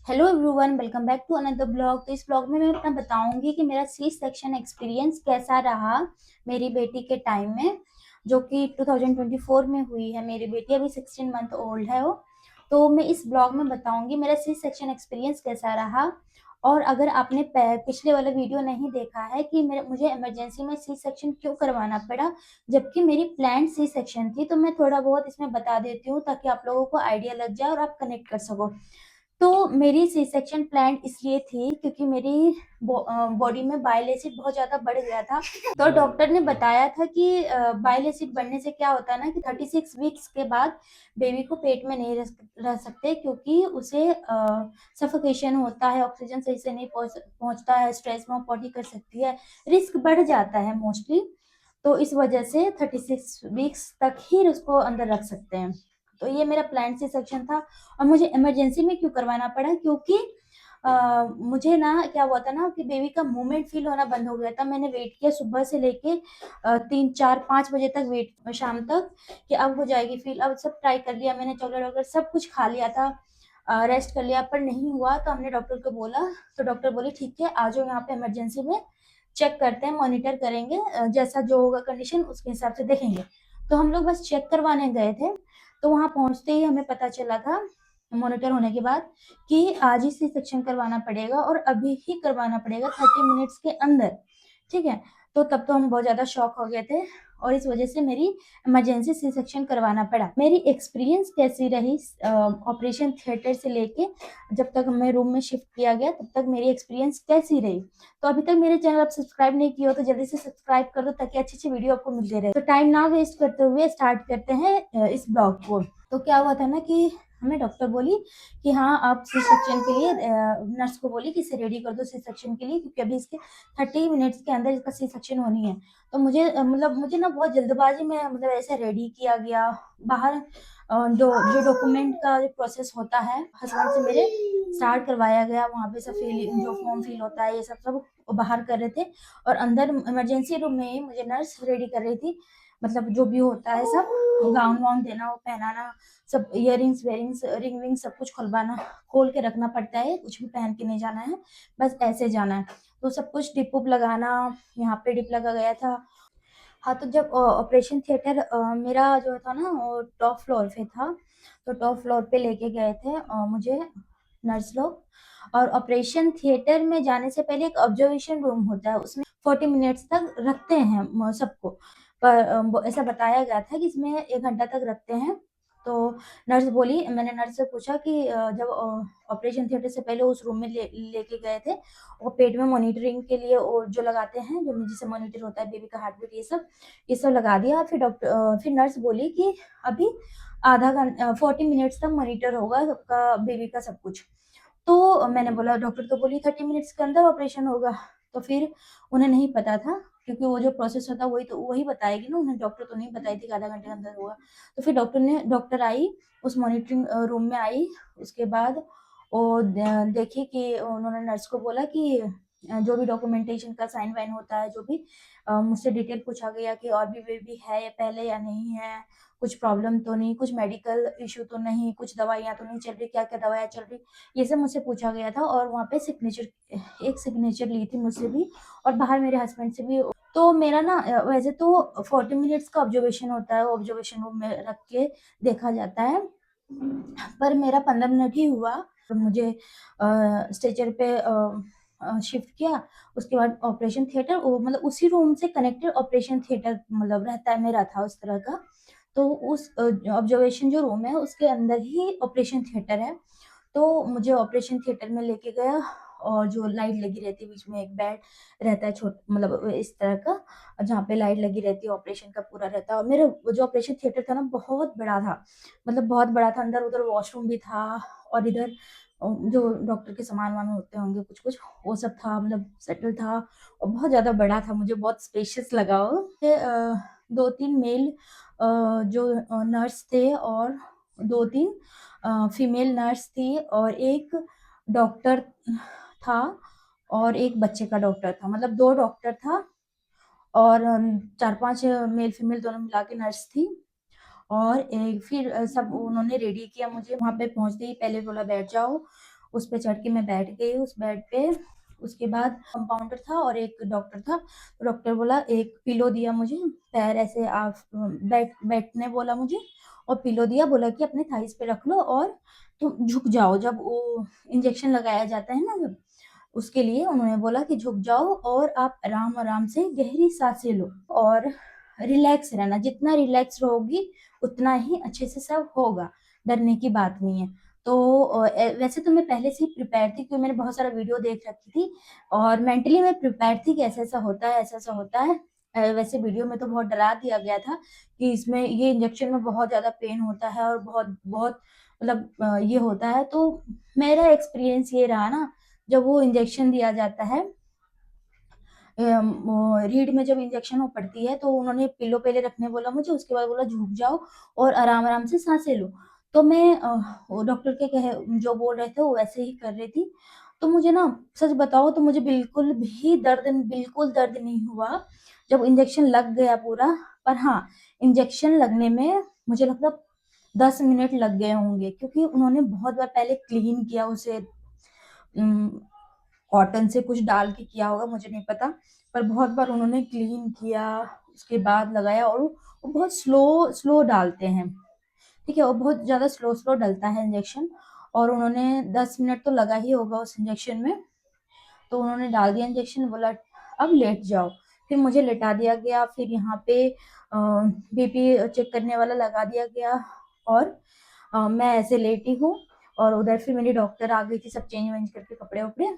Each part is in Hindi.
Hello everyone, welcome back to another blog. तो इस ब्लॉग में मैं अपना बताऊंगी कि मेरा सी सेक्शन एक्सपीरियंस कैसा रहा मेरी बेटी के टाइम में, जो कि 2024 में हुई है। मेरी बेटी अभी 16 मंथ ओल्ड है वो। तो मैं इस ब्लॉग में बताऊंगी मेरा सी सेक्शन एक्सपीरियंस कैसा रहा। और अगर आपने पिछले वाला वीडियो नहीं देखा है कि मुझे इमरजेंसी में सी सेक्शन क्यों करवाना पड़ा, जबकि मेरी प्लान सी सेक्शन थी, तो मैं थोड़ा बहुत इसमें बता देती हूँ ताकि आप लोगों को आइडिया लग जाए और आप कनेक्ट कर सको। तो मेरी सी सेक्शन प्लान इसलिए थी क्योंकि मेरी बॉडी में बाइल एसिड बहुत ज्यादा बढ़ गया था। तो डॉक्टर ने बताया था कि बाइल एसिड बढ़ने से क्या होता है ना कि 36 वीक्स के बाद बेबी को पेट में नहीं रह सकते, क्योंकि उसे सफोकेशन होता है, ऑक्सीजन सही से नहीं पहुंचता है, स्ट्रेस में पॉटी कर सकती है, रिस्क बढ़ जाता है मोस्टली। तो इस वजह से 36 वीक्स तक ही उसको अंदर रख सकते हैं। तो ये मेरा प्लान सी सेक्शन था। और मुझे इमरजेंसी में क्यों करवाना पड़ा, क्योंकि मुझे ना क्या हुआ था ना कि बेबी का मूवमेंट फील होना बंद हो गया था। मैंने वेट किया सुबह से लेके 3 4 5 बजे तक, वेट शाम तक, कि अब हो जाएगी फील। अब सब ट्राई कर लिया मैंने, चॉकलेट वॉकलेट सब कुछ खा लिया था, रेस्ट कर लिया, पर नहीं हुआ। तो हमने डॉक्टर को बोला, तो डॉक्टर बोली ठीक है आ जाओ यहाँ पे इमरजेंसी में, चेक करते हैं, मॉनिटर करेंगे, जैसा जो होगा कंडीशन उसके हिसाब से देखेंगे। तो हम लोग बस चेक करवाने गए थे। तो वहां पहुंचते ही हमें पता चला था मॉनिटर होने के बाद कि आज ही सी सेक्शन करवाना पड़ेगा और अभी ही करवाना पड़ेगा 30 मिनट्स के अंदर। ठीक है। तो तब तो हम बहुत ज्यादा शॉक हो गए थे, और इस वजह से मेरी इमरजेंसी सी सेक्शन करवाना पड़ा। मेरी एक्सपीरियंस कैसी रही ऑपरेशन थिएटर से लेके जब तक हमें रूम में शिफ्ट किया गया, तब तक मेरी एक्सपीरियंस कैसी रही। तो अभी तक मेरे चैनल आप सब्सक्राइब नहीं किया हो तो जल्दी से सब्सक्राइब कर दो, ताकि अच्छी अच्छी वीडियो आपको मिलती रहे। तो टाइम ना वेस्ट करते हुए स्टार्ट करते हैं इस ब्लॉग को। तो क्या हुआ था ना कि हमें डॉक्टर बोली कि हाँ आप सी सेक्शन के लिए, नर्स को बोली कि इसे रेडी कर दो सी सेक्शन के लिए, क्योंकि अभी इसके 30 मिनट्स के अंदर इसका सी सेक्शन होनी है। तो मुझे ना बहुत जल्दबाजी में ऐसे रेडी किया गया। बाहर जो जो डॉक्यूमेंट का जो प्रोसेस होता है हस्बैंड से मेरे स्टार्ट करवाया गया, वहाँ पे सब फिल, जो फॉर्म फिल होता है ये सब सब बाहर कर रहे थे। और अंदर इमरजेंसी रूम में ही मुझे नर्स रेडी कर रही थी, जो भी होता है सब, गाउन वाउन देना, वो पहनाना, सब इयरिंग्स वेयरिंग्स रिंग विंग सब कुछ खुलवाना, खोल के रखना पड़ता है, कुछ भी पहन के नहीं जाना है, बस ऐसे जाना है। तो सब कुछ डिप उप लगाना, यहाँ पे डिप लगा गया था। हाँ, तो जब ऑपरेशन थिएटर मेरा जो था ना वो टॉप फ्लोर पे था, तो टॉप फ्लोर पे लेके गए थे मुझे नर्स लोग। और ऑपरेशन थिएटर में जाने से पहले एक ऑब्जर्वेशन रूम होता है, उसमें 40 मिनट्स तक रखते हैं सबको। पर ऐसा बताया गया था कि इसमें 1 घंटा तक रखते हैं। तो नर्स बोली, मैंने नर्स से पूछा कि जब ऑपरेशन थिएटर से पहले उस रूम में लेके गए थे, और पेट में मॉनिटरिंग के लिए और जो लगाते हैं, जो जिससे मॉनिटर होता है बेबी का हार्ट बीट, ये सब लगा दिया। फिर नर्स बोली कि अभी आधा घंटा 40 मिनट्स तक मॉनिटर होगा सबका, बेबी का सब कुछ। तो मैंने बोला, डॉक्टर तो बोली 30 मिनट्स के अंदर ऑपरेशन होगा। तो फिर उन्हें नहीं पता था, क्योंकि वो जो प्रोसेस होता है वही बताएगी ना, उन्हें डॉक्टर तो नहीं बताई थी कि आधा घंटे के अंदर होगा। तो फिर डॉक्टर आई, उस मॉनिटरिंग रूम में आई। उसके बाद वो देखी कि उन्होंने नर्स को बोला कि जो भी डॉक्यूमेंटेशन का साइन वाइन होता है, जो भी मुझसे डिटेल पूछा गया कि और भी बेबी है या पहले या नहीं है, कुछ प्रॉब्लम तो नहीं, कुछ मेडिकल इशू तो नहीं, कुछ दवाइयाँ तो नहीं चल रही, क्या क्या दवाइयाँ चल रही, ये सब मुझसे पूछा गया था। और वहाँ पे एक सिग्नेचर ली थी मुझसे भी, और बाहर मेरे हस्बैंड से भी। तो मेरा ना वैसे तो 40 मिनट्स का ऑब्जर्वेशन होता है, ऑब्जर्वेशन रूम में रख के देखा जाता है, पर मेरा 15 मिनट ही हुआ। मुझे स्ट्रेचर पे शिफ्ट किया। उसके बाद ऑपरेशन थिएटर, उसी रूम से कनेक्टेड ऑपरेशन थिएटर रहता है, मेरा था उस तरह का। तो उस ऑब्जर्वेशन जो रूम है उसके अंदर ही ऑपरेशन थिएटर है। तो मुझे ऑपरेशन थिएटर में लेके गया, और जो लाइट लगी रहती है, बीच में एक बेड रहता है छोटा, इस तरह का, जहाँ पे लाइट लगी रहती है, ऑपरेशन का पूरा रहता है। और मेरा जो ऑपरेशन थिएटर था ना बहुत बड़ा था, बहुत बड़ा था, अंदर उधर वॉशरूम भी था, और इधर जो डॉक्टर के सामान वामान होते होंगे कुछ कुछ, वो सब था, सेटल था, और बहुत ज्यादा बड़ा था, मुझे बहुत स्पेशियस लगा वो। 2 3 मेल जो नर्स थे, और 2 3 फीमेल नर्स थी, और एक डॉक्टर था, और एक बच्चे का डॉक्टर था, 2 डॉक्टर था, और 4 5 मेल फीमेल दोनों मिला के नर्स थी। और फिर सब उन्होंने रेडी किया मुझे। वहां पे पहुंचते ही पहले बोला बैठ जाओ, उस पे चढ़ के मैं बैठ गई उस बेड पे। उसके बाद कंपाउंडर था और एक डॉक्टर था। डॉक्टर बोला, एक पिलो दिया मुझे, पैर ऐसे आप बैठने बोला मुझे, और पिलो दिया, बोला कि अपने थाइस पे रख लो और तुम झुक जाओ। जब वो इंजेक्शन लगाया जाता है ना, जब उसके लिए उन्होंने बोला कि झुक जाओ और आप आराम आराम से गहरी सांसें लो और रिलैक्स रहना। जितना रिलैक्स रहोगी उतना ही अच्छे से सब होगा, डरने की बात नहीं है। तो वैसे तो मैं पहले से ही प्रिपेयर थी, क्योंकि मैंने बहुत सारा वीडियो देख रखी थी और मेंटली मैं प्रिपेयर थी कि ऐसा ऐसा होता है, ऐसा ऐसा होता है। वैसे वीडियो में तो बहुत डरा दिया गया था कि इसमें ये इंजेक्शन में बहुत ज्यादा पेन होता है और बहुत बहुत मतलब ये होता है। तो मेरा एक्सपीरियंस ये रहा ना, जब वो इंजेक्शन दिया जाता है, रीढ़ में जब इंजेक्शन वो पड़ती है, तो उन्होंने पिलो पहले रखने बोला मुझे, उसके बाद बोला झुक जाओ और आराम आराम से सांसें लो। तो मैं वो डॉक्टर के कहे जो बोल रहे थे वो वैसे ही कर रही थी। तो मुझे ना, सच बताओ तो मुझे बिल्कुल दर्द नहीं हुआ जब इंजेक्शन लग गया पूरा। पर हाँ, इंजेक्शन लगने में मुझे लगता 10 मिनट लग गए होंगे, क्योंकि उन्होंने बहुत बार पहले क्लीन किया उसे, कॉटन से कुछ डाल के किया होगा, मुझे नहीं पता, पर बहुत बार उन्होंने क्लीन किया, उसके बाद लगाया। और वो बहुत स्लो स्लो डालते हैं, ठीक है, वो बहुत ज्यादा स्लो स्लो डलता है इंजेक्शन। और उन्होंने 10 मिनट तो लगा ही होगा उस इंजेक्शन में। तो उन्होंने डाल दिया इंजेक्शन, बोला अब लेट जाओ। फिर मुझे लेटा दिया गया, फिर यहाँ पे बीपी चेक करने वाला लगा दिया गया और मैं ऐसे लेटी हूँ। और उधर फिर मेरी डॉक्टर आ गई थी, सब चेंज वेंज करके कपड़े वपड़े,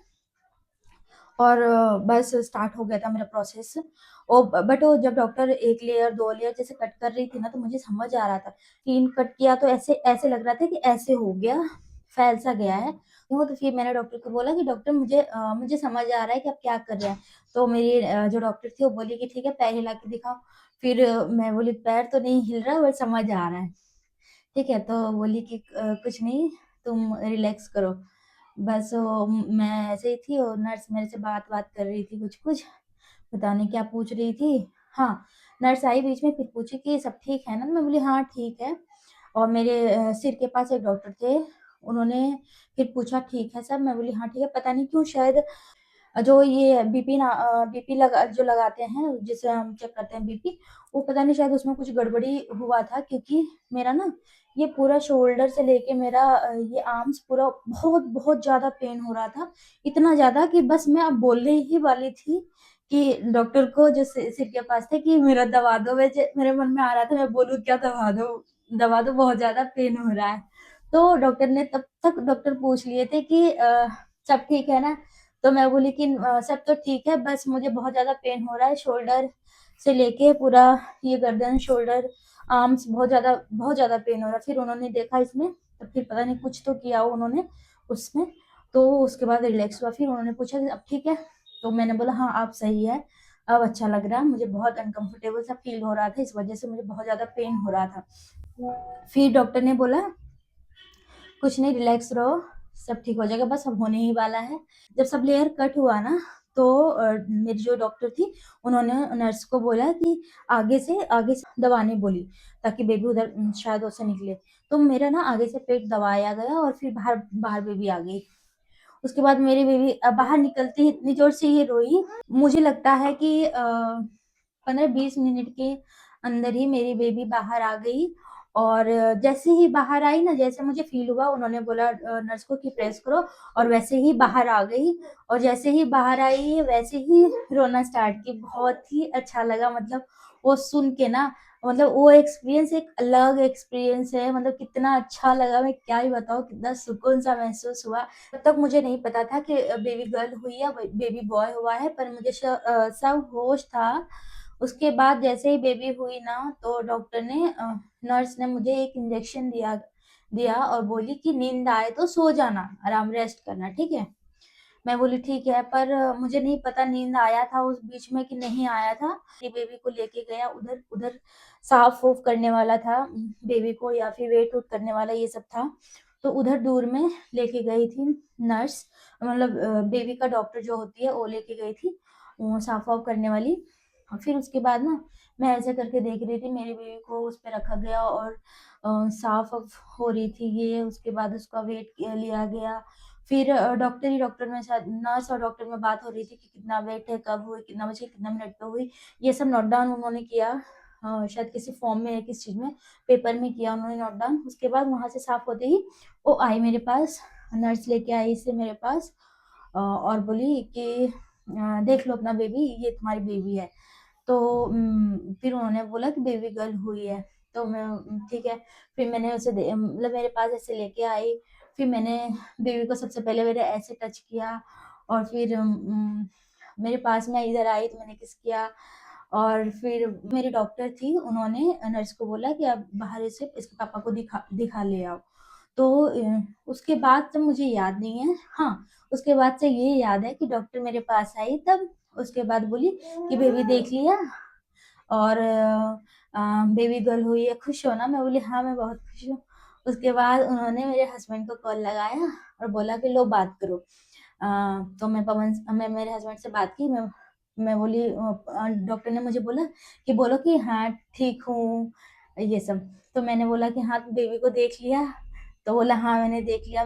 और बस स्टार्ट हो गया था मेरा प्रोसेस। ओ बट वो जब डॉक्टर एक लेयर दो लेयर जैसे कट कर रही थी ना, तो मुझे समझ आ रहा था, 3 कट किया तो ऐसे ऐसे लग रहा था कि ऐसे हो गया, फैल सा गया है वो। तो फिर मैंने डॉक्टर को बोला कि डॉक्टर मुझे समझ आ रहा है कि आप क्या कर रहे हैं। तो मेरी जो डॉक्टर थी वो बोली कि ठीक है, पैर हिला के दिखाओ। फिर मैं बोली पैर तो नहीं हिल रहा, बट समझ आ रहा है। ठीक है, तो बोली कि कुछ नहीं, तुम रिलैक्स करो। बस वो मैं ऐसे ही थी और नर्स मेरे से बात बात कर रही थी, कुछ कुछ पता नहीं क्या पूछ रही थी। हाँ, नर्स आई बीच में, फिर पूछी कि सब ठीक है ना। मैं बोली हाँ ठीक है। और मेरे सिर के पास एक डॉक्टर थे, उन्होंने फिर पूछा ठीक है सब। मैं बोली हाँ ठीक है। पता नहीं क्यों, शायद जो ये बीपी लगा जो लगाते हैं, जिसे हम चेक करते हैं बीपी, वो पता नहीं शायद उसमें कुछ गड़बड़ी हुआ था, क्योंकि मेरा ना ये पूरा शोल्डर से लेके मेरा ये आर्म्स पूरा बहुत बहुत ज्यादा पेन हो रहा था। इतना ज्यादा कि बस मैं अब बोलने ही वाली थी कि डॉक्टर को जो सिर के पास थे कि मेरा दबा दो। मेरे मन में आ रहा था मैं बोलूँ क्या, दबा दो दबा दो, बहुत ज्यादा पेन हो रहा है। तो डॉक्टर ने तब तक डॉक्टर पूछ लिए थे कि सब ठीक है ना। तो मैं बोली कि सब तो ठीक है, बस मुझे बहुत ज्यादा पेन हो रहा है, शोल्डर से लेके पूरा ये गर्दन, शोल्डर, आर्म्स, बहुत ज्यादा पेन हो रहा है। फिर उन्होंने देखा इसमें, तो फिर पता नहीं कुछ तो किया उन्होंने उसमें। तो उसके बाद रिलैक्स हुआ। फिर उन्होंने पूछा कि अब ठीक है। तो मैंने बोला हाँ अब सही है, अब अच्छा लग रहा है। मुझे बहुत अनकंफर्टेबल सा फील हो रहा था, इस वजह से मुझे बहुत ज्यादा पेन हो रहा था। फिर डॉक्टर ने बोला कुछ नहीं, रिलैक्स रहो, सब ठीक हो जाएगा, बस अब होने ही वाला है। जब सब लेयर कट हुआ ना, तो मेरी जो डॉक्टर थी, उन्होंने नर्स को बोला कि आगे से दबाने बोली, ताकि बेबी उधर शायद उससे निकले। तो मेरा ना आगे से पेट दबाया गया और फिर बाहर बाहर बेबी आ गई। उसके बाद मेरी बेबी बाहर निकलती ही इतनी जोर से ये रोई। मुझे लगता है कि 15-20 मिनट के अंदर ही मेरी बेबी बाहर आ गई। और जैसे ही बाहर आई ना, जैसे मुझे फील हुआ, उन्होंने बोला नर्स को कि प्रेस करो, और वैसे ही बाहर आ गई। और जैसे ही बाहर आई वैसे ही रोना स्टार्ट की। बहुत ही अच्छा लगा, मतलब वो सुन के ना, मतलब वो एक्सपीरियंस एक अलग एक्सपीरियंस है। मतलब कितना अच्छा लगा, मैं क्या ही बताऊँ, कितना सुकून सा महसूस हुआ। तब तक मुझे नहीं पता था कि बेबी गर्ल हुई या बेबी बॉय हुआ है, पर मुझे सब होश था। उसके बाद जैसे ही बेबी हुई ना, तो डॉक्टर ने नर्स ने मुझे एक इंजेक्शन दिया दिया और बोली कि नींद आए तो सो जाना, आराम रेस्ट करना, ठीक है। मैं बोली ठीक है, पर मुझे नहीं पता नींद आया था उस बीच में कि नहीं आया था। ये बेबी को लेके गया उधर उधर, साफ उफ करने वाला था बेबी को, या फिर वेट उठ करने वाला, ये सब था। तो उधर दूर में लेके गई थी नर्स, मतलब बेबी का डॉक्टर जो होती है वो लेके गई थी, वो साफ वाफ करने वाली। और फिर उसके बाद ना, मैं ऐसे करके देख रही थी, मेरी बेबी को उस पर रखा गया और साफ हो रही थी ये। उसके बाद उसका वेट लिया गया। फिर डॉक्टर में शायद नर्स और डॉक्टर में बात हो रही थी कि कितना वेट है, कब हुई, कितना बजे, कितना मिनट पे हुई, ये सब नोट डाउन उन्होंने किया। शायद किसी फॉर्म में या किस चीज में, पेपर में किया उन्होंने नोट डाउन। उसके बाद वहां से साफ होते ही वो आई मेरे पास, नर्स लेके आई इसे मेरे पास, और बोली कि देख लो अपना बेबी, ये तुम्हारी बेबी है। तो फिर उन्होंने बोला कि बेबी गर्ल हुई है। तो मैं ठीक है। फिर मैंने उसे मतलब मेरे पास ऐसे लेके आई। फिर मैंने बेबी को सबसे पहले मेरे ऐसे टच किया, और फिर मेरे पास में इधर आई तो मैंने किस किया। और फिर मेरी डॉक्टर थी, उन्होंने नर्स को बोला कि आप बाहर से इसके पापा को दिखा दिखा ले आओ। तो उसके बाद तो मुझे याद नहीं है। हाँ, उसके बाद से ये याद है कि डॉक्टर मेरे पास आई तब, उसके बाद बोली कि बेबी देख लिया, और बेबी गर्ल हुई है, खुश हो ना? मैं बोली हाँ मैं बहुत खुश हूँ। उसके बाद उन्होंने मेरे हस्बैंड को कॉल लगाया और बोला कि लो बात करो। तो मैं मेरे हस्बैंड से बात की। मैं बोली, डॉक्टर ने मुझे बोला कि बोलो कि हाँ ठीक हूँ, ये सब। तो मैंने बोला कि हाँ बेबी को देख लिया? तो बोला हाँ मैंने देख लिया।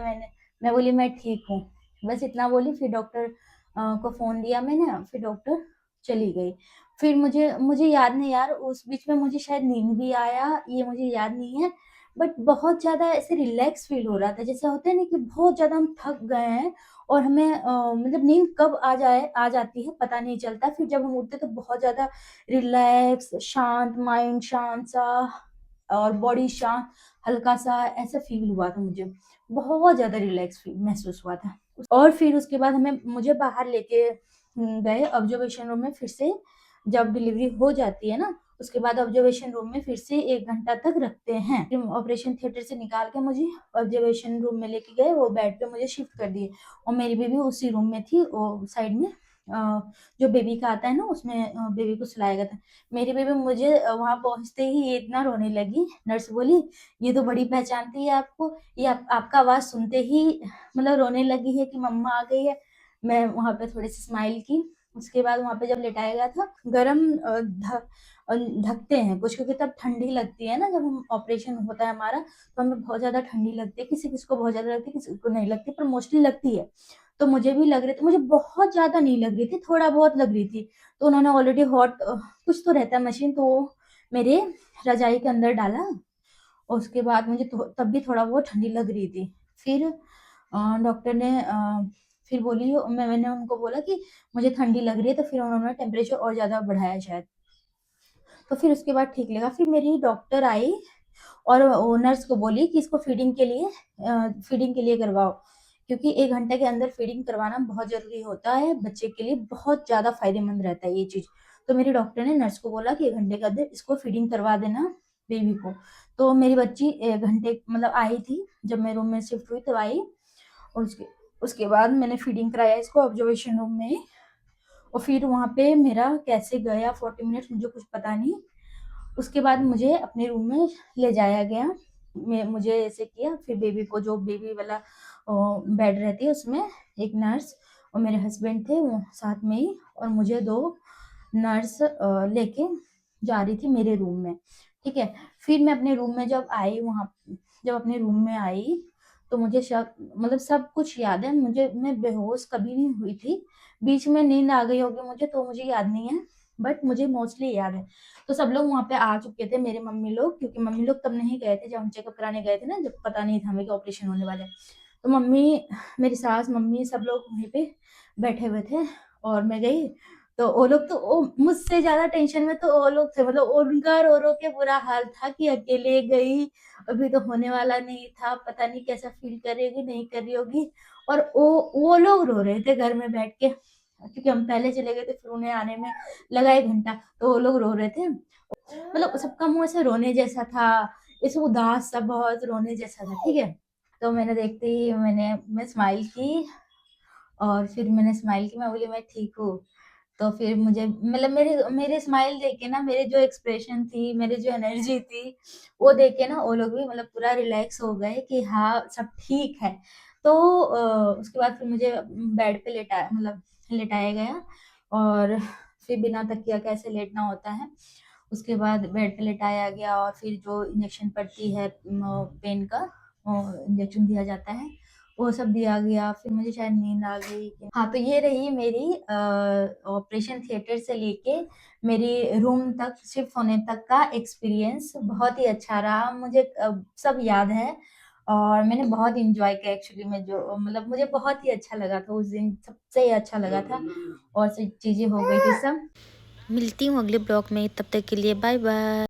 मैं बोली मैं ठीक हूँ, बस इतना बोली। फिर डॉक्टर को फोन दिया मैंने, फिर डॉक्टर चली गई। फिर मुझे मुझे याद नहीं यार, उस बीच में मुझे शायद नींद भी आया, ये मुझे याद नहीं है। बट बहुत ज्यादा ऐसे रिलैक्स फील हो रहा था, जैसे होता है ना कि बहुत ज्यादा हम थक गए हैं और हमें मतलब नींद कब आ जाती है पता नहीं चलता। फिर जब हम उठते तो बहुत ज्यादा रिलैक्स, शांत माइंड, शांत सा, और बॉडी शांत, हल्का सा ऐसा फील हुआ था मुझे। बहुत ज्यादा रिलैक्स फील महसूस हुआ था। और फिर उसके बाद हमें मुझे बाहर लेके गए ऑब्जर्वेशन रूम में फिर से। जब डिलीवरी हो जाती है ना, उसके बाद ऑब्जर्वेशन रूम में फिर से 1 घंटा तक रखते हैं। फिर ऑपरेशन थिएटर से निकाल के मुझे ऑब्जर्वेशन रूम में लेके गए, वो बेड पे मुझे शिफ्ट कर दिए। और मेरी बेबी उसी रूम में थी, वो साइड में जो बेबी का आता है ना, उसमें बेबी को सुलाया गया था। मेरी बेबी मुझे वहां पहुंचते ही ये इतना रोने लगी। नर्स बोली ये तो बड़ी पहचानती है आपको, ये आपका आवाज सुनते ही मतलब रोने लगी है कि मम्मा आ गई है। मैं वहां पे थोड़ी सी स्माइल की। उसके बाद वहां पे जब लेटाया गया था, गरम ढकते हैं कुछ, क्योंकि तब ठंडी लगती है ना, जब हम ऑपरेशन होता है हमारा, तो हमें बहुत ज्यादा ठंडी लगती है। किसी किसी को बहुत ज्यादा लगती है, किसी को नहीं लगती, पर मोस्टली लगती है। तो मुझे भी लग रही थी, मुझे बहुत ज्यादा नहीं लग रही थी, थोड़ा बहुत लग रही थी। तो उन्होंने ऑलरेडी हॉट कुछ तो रहता है मशीन, तो वो मेरे रजाई के अंदर डाला। और उसके बाद मुझे तब भी थोड़ा बहुत ठंडी लग रही थी। फिर डॉक्टर ने फिर बोली, मैंने उनको बोला कि मुझे ठंडी लग रही है, तो फिर उन्होंने टेम्परेचर और ज्यादा बढ़ाया शायद। तो फिर उसके बाद ठीक लगा। फिर मेरी डॉक्टर आई और नर्स को बोली कि इसको फीडिंग के लिए करवाओ, क्योंकि 1 घंटे के अंदर फीडिंग करवाना बहुत जरूरी होता है, बच्चे के लिए बहुत ज्यादा फायदेमंद रहता है ये चीज। तो मेरी डॉक्टर ने नर्स को बोला कि 1 घंटे के अंदर इसको फीडिंग करवा देना बेबी को। तो मेरी बच्ची 1 घंटे मतलब आई थी, जब मैं रूम में शिफ्ट हुई तब आई। और उसके बाद मैंने फीडिंग कराया इसको ऑब्जर्वेशन रूम में। और फिर वहां पे मेरा कैसे गया 40 मिनट मुझे कुछ पता नहीं। उसके बाद मुझे अपने रूम में ले जाया गया। मुझे ऐसे किया, फिर बेबी को, जो बेबी वाला बेड रहती है उसमें एक नर्स और मेरे हस्बैंड थे वो साथ में ही, और मुझे 2 नर्स लेके जा रही थी मेरे रूम में। ठीक है। फिर मैं अपने रूम में जब अपने रूम में आई, तो मुझे मतलब सब कुछ याद है मुझे। मैं बेहोश कभी नहीं हुई थी, बीच में नींद आ गई होगी मुझे, तो मुझे याद नहीं है, बट मुझे मोस्टली याद है। तो सब लोग वहां पे आ चुके थे, मेरे मम्मी लोग, क्योंकि मम्मी लोग तब नहीं गए थे जब हम चेकअप कराने गए थे ना, जब पता नहीं था हमें कि ऑपरेशन होने वाला है। तो मम्मी, मेरी सास, मम्मी, सब लोग वहीं पे बैठे हुए थे। और मैं गई तो वो लोग तो मुझसे ज्यादा टेंशन में तो वो लोग थे, मतलब उनका रो रो के बुरा हाल था कि अकेले गई, अभी तो होने वाला नहीं था, पता नहीं कैसा फील करेगी, नहीं कर रही होगी। और वो लोग रो रहे थे घर में बैठ के, क्योंकि हम पहले चले गए थे, फिर उन्हें आने में लगा 1 घंटा, तो वो लोग रो रहे थे। मतलब सबका मुंह ऐसे रोने जैसा था, ऐसे उदास सा, बहुत रोने जैसा था। ठीक है। तो मैंने देखते ही मैं स्माइल की, और फिर मैंने स्माइल की, मैं बोली मैं ठीक हूँ। तो फिर मुझे मतलब मेरे मेरे स्माइल देख के ना, मेरे जो एक्सप्रेशन थी, मेरी जो एनर्जी थी, वो देख के ना वो लोग भी मतलब पूरा रिलैक्स हो गए कि हाँ सब ठीक है। तो उसके बाद फिर मुझे बेड पे लेटाया गया, और फिर बिना तकिया कैसे लेटना होता है, उसके बाद बेड पे लेटाया गया। और फिर जो इंजेक्शन पड़ती है पेन का, इंजेक्शन दिया जाता है, वो सब दिया गया, फिर मुझे शायद नींद आ गई। हाँ, तो ये रही मेरी ऑपरेशन थिएटर से लेके मेरी रूम तक शिफ्ट होने तक का एक्सपीरियंस। बहुत ही अच्छा रहा मुझे, सब याद है और मैंने बहुत इंजॉय किया एक्चुअली में। जो मतलब मुझे बहुत ही अच्छा लगा था उस दिन, सबसे ही अच्छा लगा था और सब चीजें हो गई थी सब। मिलती हूँ अगले ब्लॉग में, तब तक के लिए बाय बाय।